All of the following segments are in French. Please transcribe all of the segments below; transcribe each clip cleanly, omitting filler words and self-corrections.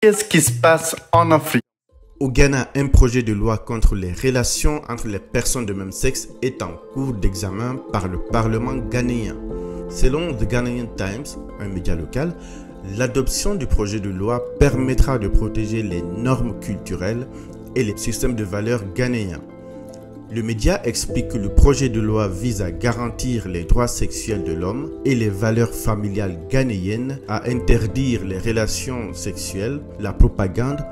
Qu'est-ce qui se passe en Afrique? Au Ghana, un projet de loi contre les relations entre les personnes de même sexe est en cours d'examen par le Parlement ghanéen. Selon The Ghanaian Times, un média local, l'adoption du projet de loi permettra de protéger les normes culturelles et les systèmes de valeurs ghanéens. Le média explique que le projet de loi vise à garantir les droits sexuels de l'homme et les valeurs familiales ghanéennes, à interdire les relations sexuelles, la propagande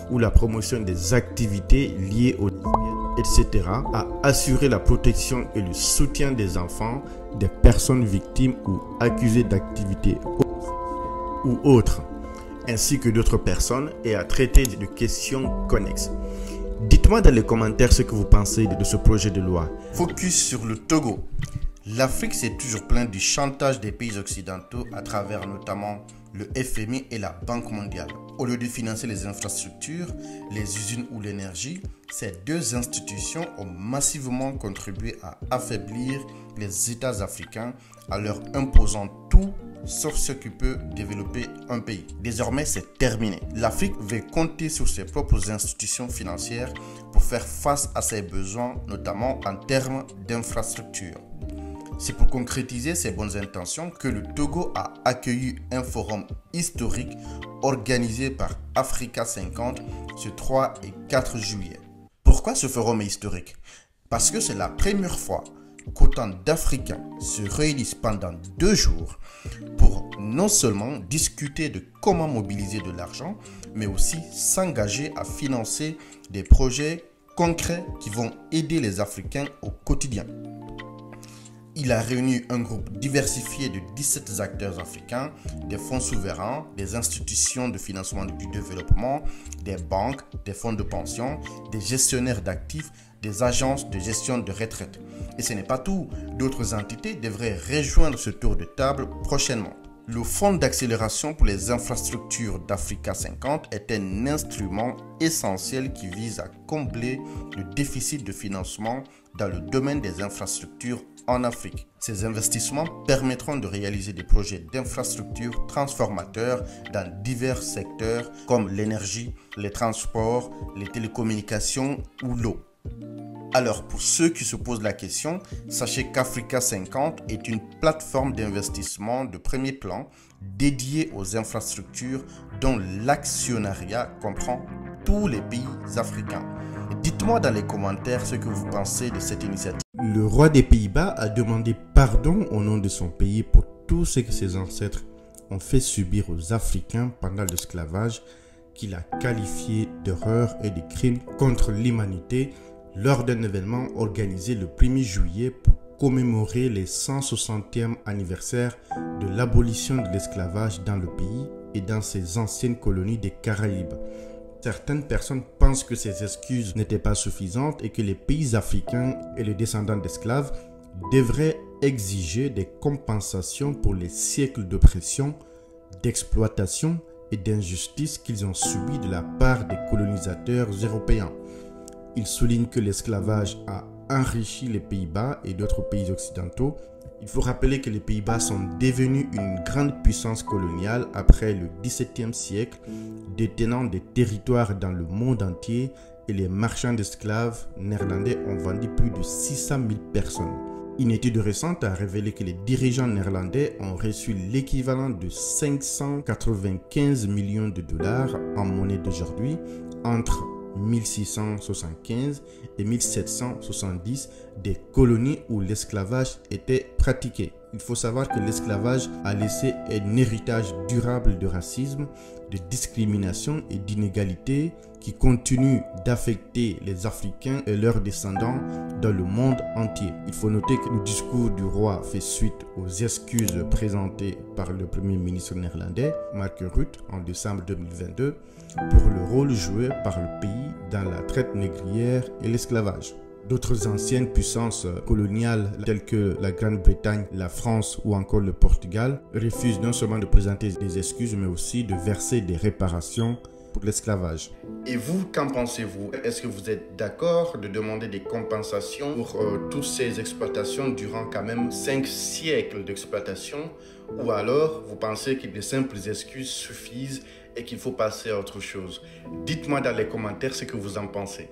ou la promotion des activités liées aux etc., à assurer la protection et le soutien des enfants, des personnes victimes ou accusées d'activités ou autres, ainsi que d'autres personnes, et à traiter de questions connexes. Dites-moi dans les commentaires ce que vous pensez de ce projet de loi. Focus sur le Togo. L'Afrique s'est toujours plainte du chantage des pays occidentaux à travers notamment le FMI et la Banque mondiale. Au lieu de financer les infrastructures, les usines ou l'énergie, ces deux institutions ont massivement contribué à affaiblir les États africains en leur imposant tout sauf ce qui peut développer un pays. Désormais, c'est terminé. L'Afrique veut compter sur ses propres institutions financières pour faire face à ses besoins, notamment en termes d'infrastructures. C'est pour concrétiser ces bonnes intentions que le Togo a accueilli un forum historique organisé par Africa 50 ce 3 et 4 juillet. Pourquoi ce forum est historique? Parce que c'est la première fois qu'autant d'Africains se réunissent pendant 2 jours pour non seulement discuter de comment mobiliser de l'argent, mais aussi s'engager à financer des projets concrets qui vont aider les Africains au quotidien. Il a réuni un groupe diversifié de 17 acteurs africains, des fonds souverains, des institutions de financement du développement, des banques, des fonds de pension, des gestionnaires d'actifs, des agences de gestion de retraite. Et ce n'est pas tout, d'autres entités devraient rejoindre ce tour de table prochainement. Le Fonds d'accélération pour les infrastructures d'Africa 50 est un instrument essentiel qui vise à combler le déficit de financement dans le domaine des infrastructures en Afrique. Ces investissements permettront de réaliser des projets d'infrastructures transformateurs dans divers secteurs comme l'énergie, les transports, les télécommunications ou l'eau. Alors, pour ceux qui se posent la question, sachez qu'Africa 50 est une plateforme d'investissement de premier plan dédiée aux infrastructures dont l'actionnariat comprend tous les pays africains. Dites-moi dans les commentaires ce que vous pensez de cette initiative. Le roi des Pays-Bas a demandé pardon au nom de son pays pour tout ce que ses ancêtres ont fait subir aux Africains pendant l'esclavage, qu'il a qualifié d'horreur et de crimes contre l'humanité lors d'un événement organisé le 1er juillet pour commémorer les 160e anniversaire de l'abolition de l'esclavage dans le pays et dans ses anciennes colonies des Caraïbes. Certaines personnes pensent que ces excuses n'étaient pas suffisantes et que les pays africains et les descendants d'esclaves devraient exiger des compensations pour les siècles d'oppression, d'exploitation et d'injustice qu'ils ont subis de la part des colonisateurs européens. Il souligne que l'esclavage a enrichi les Pays-Bas et d'autres pays occidentaux. Il faut rappeler que les Pays-Bas sont devenus une grande puissance coloniale après le XVIIe siècle, détenant des territoires dans le monde entier, et les marchands d'esclaves néerlandais ont vendu plus de 600 000 personnes. Une étude récente a révélé que les dirigeants néerlandais ont reçu l'équivalent de 595 millions de dollars en monnaie d'aujourd'hui entre 1675 et 1770 des colonies où l'esclavage était pratiqué. Il faut savoir que l'esclavage a laissé un héritage durable de racisme, de discrimination et d'inégalité qui continue d'affecter les Africains et leurs descendants dans le monde entier. Il faut noter que le discours du roi fait suite aux excuses présentées par le premier ministre néerlandais, Mark Rutte, en décembre 2022, pour le rôle joué par le pays dans la traite négrière et l'esclavage. D'autres anciennes puissances coloniales telles que la Grande-Bretagne, la France ou encore le Portugal refusent non seulement de présenter des excuses mais aussi de verser des réparations pour l'esclavage. Et vous, qu'en pensez-vous? Est-ce que vous êtes d'accord de demander des compensations pour toutes ces exploitations durant quand même 5 siècles d'exploitation? Ou alors, vous pensez que de simples excuses suffisent et qu'il faut passer à autre chose. Dites-moi dans les commentaires ce que vous en pensez.